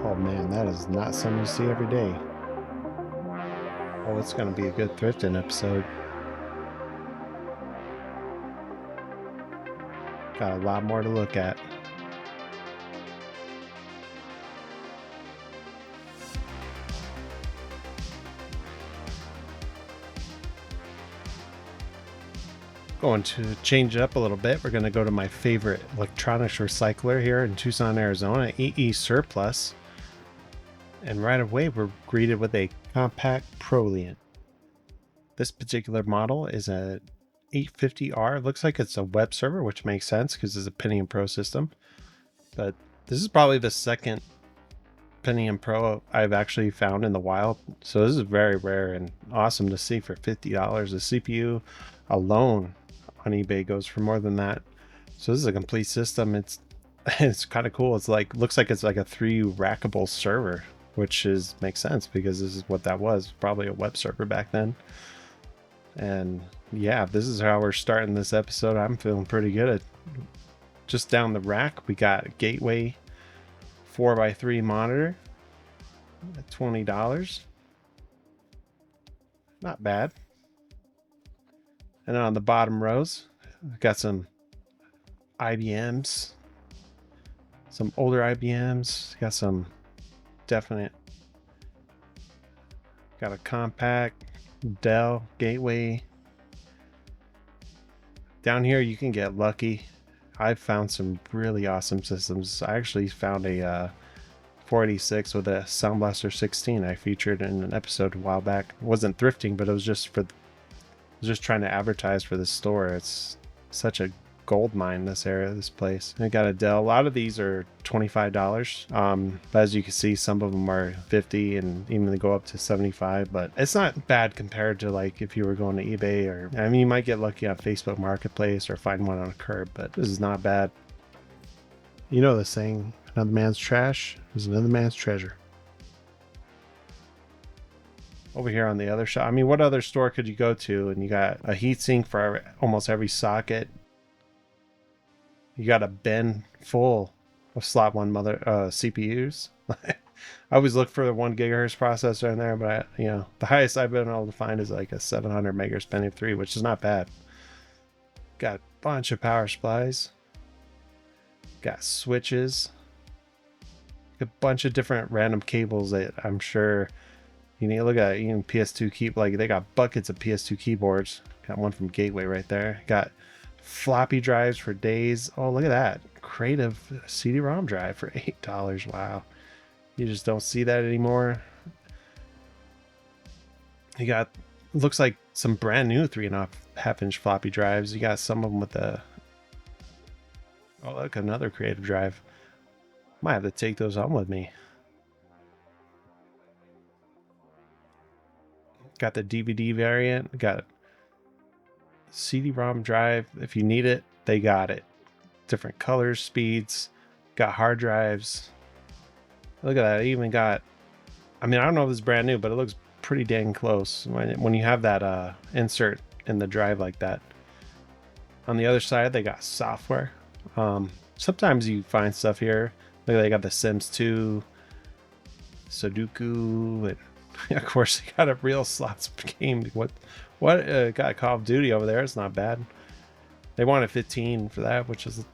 Oh man, that is not something you see every day. Oh, it's going to be a good thrifting episode. Got a lot more to look at. Going to change it up a little bit. We're going to go to my favorite electronics recycler here in Tucson, Arizona, EE Surplus. And right away, we're greeted with a Compaq ProLiant. This particular model is a 850R. It looks like it's a web server, which makes sense because it's a Pentium Pro system. But this is probably the second Pentium Pro I've actually found in the wild. So this is very rare and awesome to see for $50. The CPU alone on eBay goes for more than that. So this is a complete system. It's kind of cool. It's like, looks like it's like a 3 rackable server, which makes sense because this is what that was, probably a web server back then. And yeah, this is how we're starting this episode. I'm feeling pretty good. Just down the rack, we got a Gateway 4x3 monitor at $20. Not bad. And then on the bottom rows, we've got some IBMs, some older IBMs, got some definite, got a Compaq, Dell, Gateway. Down here you can get lucky. I've found some really awesome systems. I actually found a 486 with a Sound Blaster 16 I featured in an episode a while back. It wasn't thrifting, but it was just trying to advertise for the store. It's such a gold mine, this area, this place. I got a Dell. A lot of these are $25. But as you can see, some of them are 50 and even they go up to 75, but it's not bad compared to like if you were going to eBay, or I mean, you might get lucky on Facebook Marketplace or find one on a curb, but this is not bad. You know the saying, another man's trash is another man's treasure. Over here on the other side, I mean, what other store could you go to and you got a heatsink for almost every socket? You got a bin full of slot 1 mother CPUs. I always look for the 1 gigahertz processor in there, but the highest I've been able to find is like a 700 megahertz Pentium 3, which is not bad. Got a bunch of power supplies. Got switches. A bunch of different random cables that I'm sure you need. Look at even PS2 like they got buckets of PS2 keyboards. Got one from Gateway right there. Got floppy drives for days. Oh, look at that. Creative CD-ROM drive for $8. Wow. You just don't see that anymore. You got, looks like some brand new 3.5 inch floppy drives. You got some of them with the, oh, look, another creative drive. Might have to take those home with me. Got the DVD variant. Got CD-ROM drive. If you need it, they got it. Different colors, speeds. Got hard drives. Look at that. I even got, I mean, I don't know if it's brand new, but it looks pretty dang close when you have that insert in the drive like that. On the other side, they got software. Sometimes you find stuff here. Look, they got the Sims 2, Sudoku, and of course they got a real slots game. What got Call of Duty over there. It's not bad. They wanted 15 for that, which is,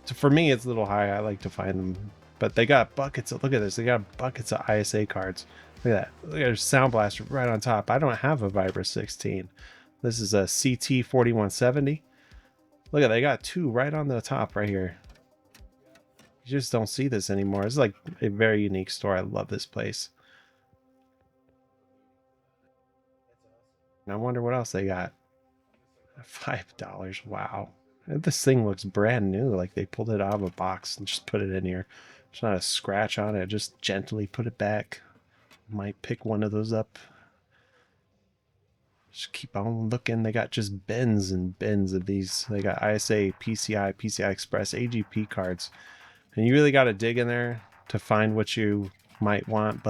for me, it's a little high. I like to find them, but they got buckets of, look at this, they got buckets of ISA cards. Look at that. Look at Sound Blaster right on top. I don't have a Vibra 16. This is a CT 4170. Look at, they got 2 right on the top right here. You just don't see this anymore. It's like a very unique store. I love this place. And I wonder what else they got. $5. Wow. This thing looks brand new. Like they pulled it out of a box and just put it in here. There's not a scratch on it. Just gently put it back. Might pick one of those up. Just keep on looking. They got just bins and bins of these. They got ISA, PCI, PCI Express, AGP cards. And you really got to dig in there to find what you might want,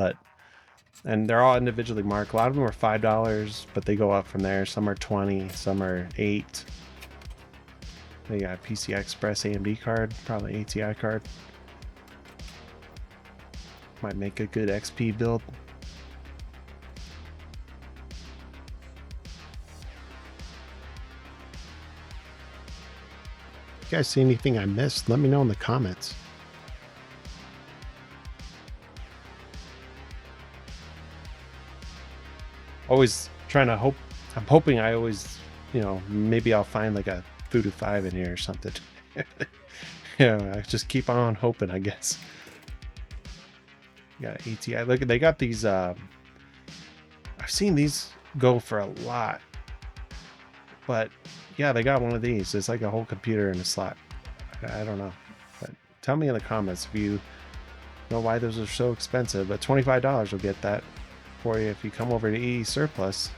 and they're all individually marked. A lot of them are $5, but they go up from there. Some are 20, some are 8. They got PCI Express AMD card, probably ATI card. Might make a good XP build. If you guys see anything I missed, let me know in the comments. Always trying to hope. I'm hoping I always, you know, maybe I'll find like a Voodoo 5 in here or something. Yeah, I just keep on hoping, I guess. Got ATI. Look, they got these. I've seen these go for a lot, but yeah, they got one of these. It's like a whole computer in a slot. I don't know, but tell me in the comments if you know why those are so expensive. But $25 will get that for you if you come over to EE Surplus.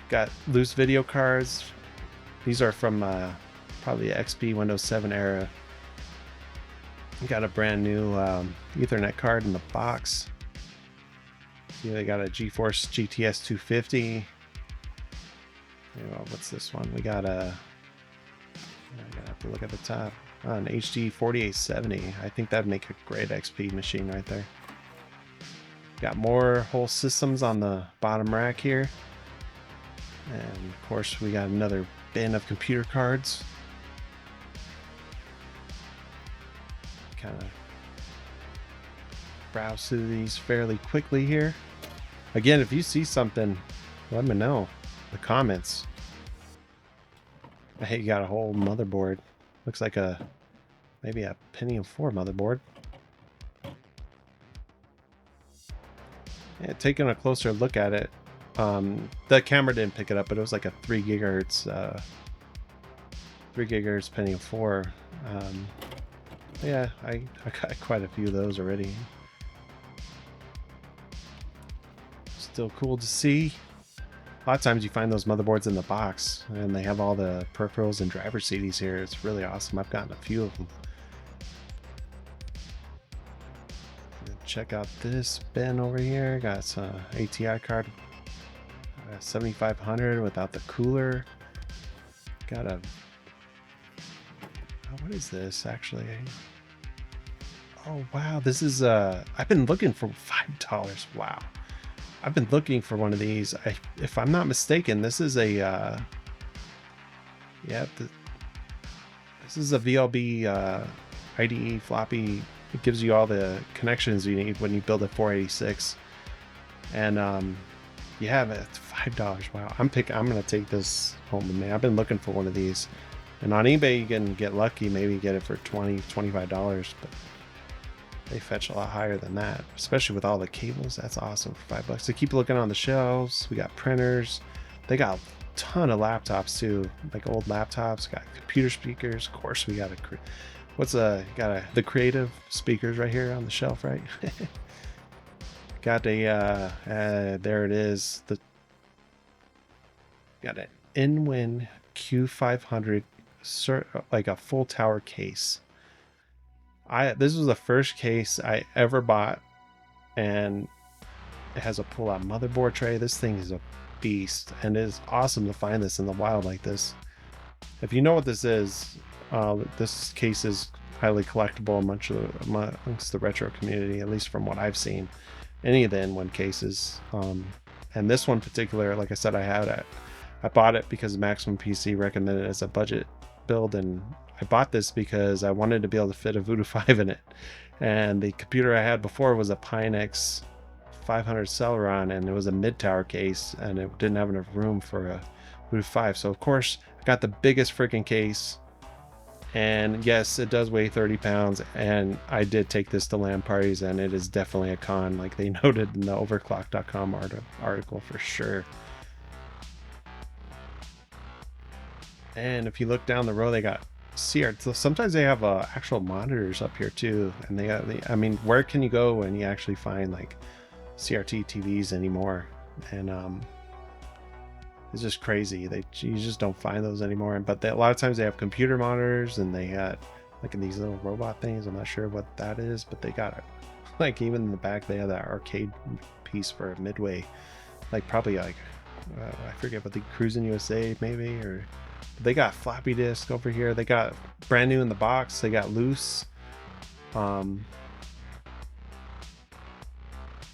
Got loose video cards. These are from probably the XP Windows 7 era. Got a brand new Ethernet card in the box. See, they got a GeForce GTS 250. What's this one? We got a. I'm gonna have to look at the top. An HD 4870. I think that'd make a great XP machine right there. Got more whole systems on the bottom rack here. And of course, we got another bin of computer cards. Kind of browse through these fairly quickly here. Again, if you see something, let me know in the comments. Hey, you got a whole motherboard. Looks like maybe a Pentium 4 motherboard. Yeah, taking a closer look at it, the camera didn't pick it up, but it was like a 3 gigahertz Pentium 4. Yeah, I got quite a few of those already. Still cool to see. A lot of times you find those motherboards in the box, and they have all the peripherals and driver CDs here. It's really awesome. I've gotten a few of them. Check out this bin over here. Got some ATI card, 7500 without the cooler. Got a. What is this actually? Oh wow, this is I've been looking for $5. Wow, I've been looking for one of these. If I'm not mistaken, this is a this is a VLB IDE floppy. It gives you all the connections you need when you build a 486, and you have it. It's $5. Wow, I'm gonna take this home with me. I've been looking for one of these, and on eBay you can get lucky, maybe get it for $20-$25, but they fetch a lot higher than that, especially with all the cables. That's awesome for $5. So keep looking on the shelves. We got printers. They got a ton of laptops too, like old laptops. Got computer speakers. Of course, we got the creative speakers right here on the shelf, right? Got a there it is. Got an InWin Q500, like a full tower case. This was the first case I ever bought, and it has a pull-out motherboard tray. This thing is a beast, and it is awesome to find this in the wild like this. If you know what this is, this case is highly collectible amongst the retro community, at least from what I've seen. Any of the N1 cases, and this one in particular, like I said, I bought it because Maximum PC recommended it as a budget build, and I bought this because I wanted to be able to fit a Voodoo 5 in it. And the computer I had before was a Pionex 500 Celeron, and it was a mid-tower case, and it didn't have enough room for a Voodoo 5. So of course I got the biggest freaking case, and yes, it does weigh 30 pounds, and I did take this to LAN parties, and it is definitely a con, like they noted in the overclock.com article for sure. And if you look down the row, they got CRT. Sometimes they have actual monitors up here too, and they got I mean, where can you go when you actually find like CRT TVs anymore? And it's just crazy. You just don't find those anymore. But a lot of times they have computer monitors, and they got like in these little robot things. I'm not sure what that is, but they got it. Like even in the back, they have that arcade piece for Midway, like probably like I forget what the Cruising USA maybe, or they got floppy disk over here. They got brand new in the box. They got loose.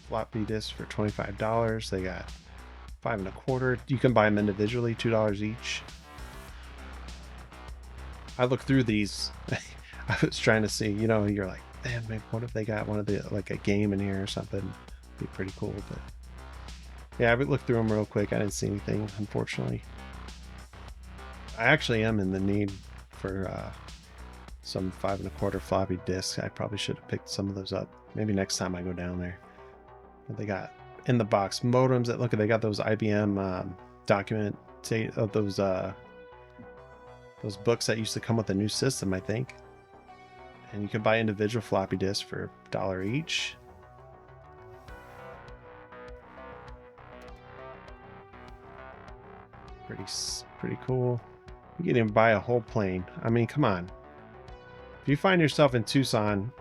floppy disks for $25. They got 5 1/4. You can buy them individually, $2 each. I looked through these. I was trying to see, you know, you're like, man, maybe what if they got one of the, like a game in here or something? Be pretty cool. But yeah, I would look through them real quick. I didn't see anything, unfortunately. I actually am in the need for some 5 1/4 floppy disks. I probably should have picked some of those up. Maybe next time I go down there. But they got in the box modems. That look, they got those IBM document of those books that used to come with the new system, I think. And you can buy individual floppy disks for $1 each. Pretty cool. You can even buy a whole plane. I mean, come on. If you find yourself in Tucson,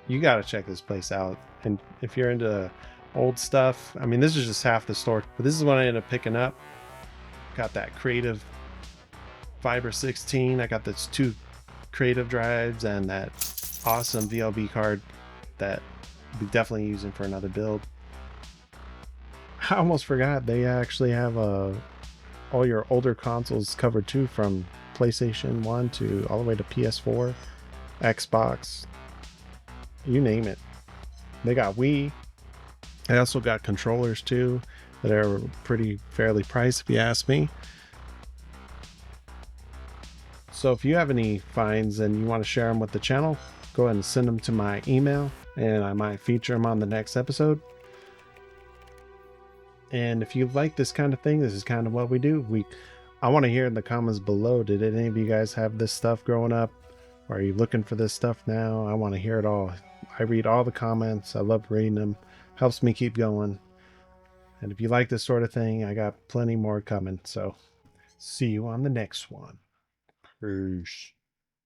you got to check this place out. And if you're into old stuff, I mean, this is just half the store, but this is what I ended up picking up. Got that Creative Fiber 16. I got those 2 Creative drives and that awesome VLB card that we'll be definitely using for another build. I almost forgot they actually have all your older consoles covered too, from PlayStation 1 to all the way to PS4, Xbox, you name it. They got Wii. I also got controllers too that are fairly priced if you ask me. So if you have any finds and you want to share them with the channel, go ahead and send them to my email and I might feature them on the next episode. And if you like this kind of thing, this is kind of what we do. I want to hear in the comments below, did any of you guys have this stuff growing up? Or are you looking for this stuff now? I want to hear it all. I read all the comments. I love reading them. Helps me keep going. And if you like this sort of thing, I got plenty more coming. So see you on the next one. Peace.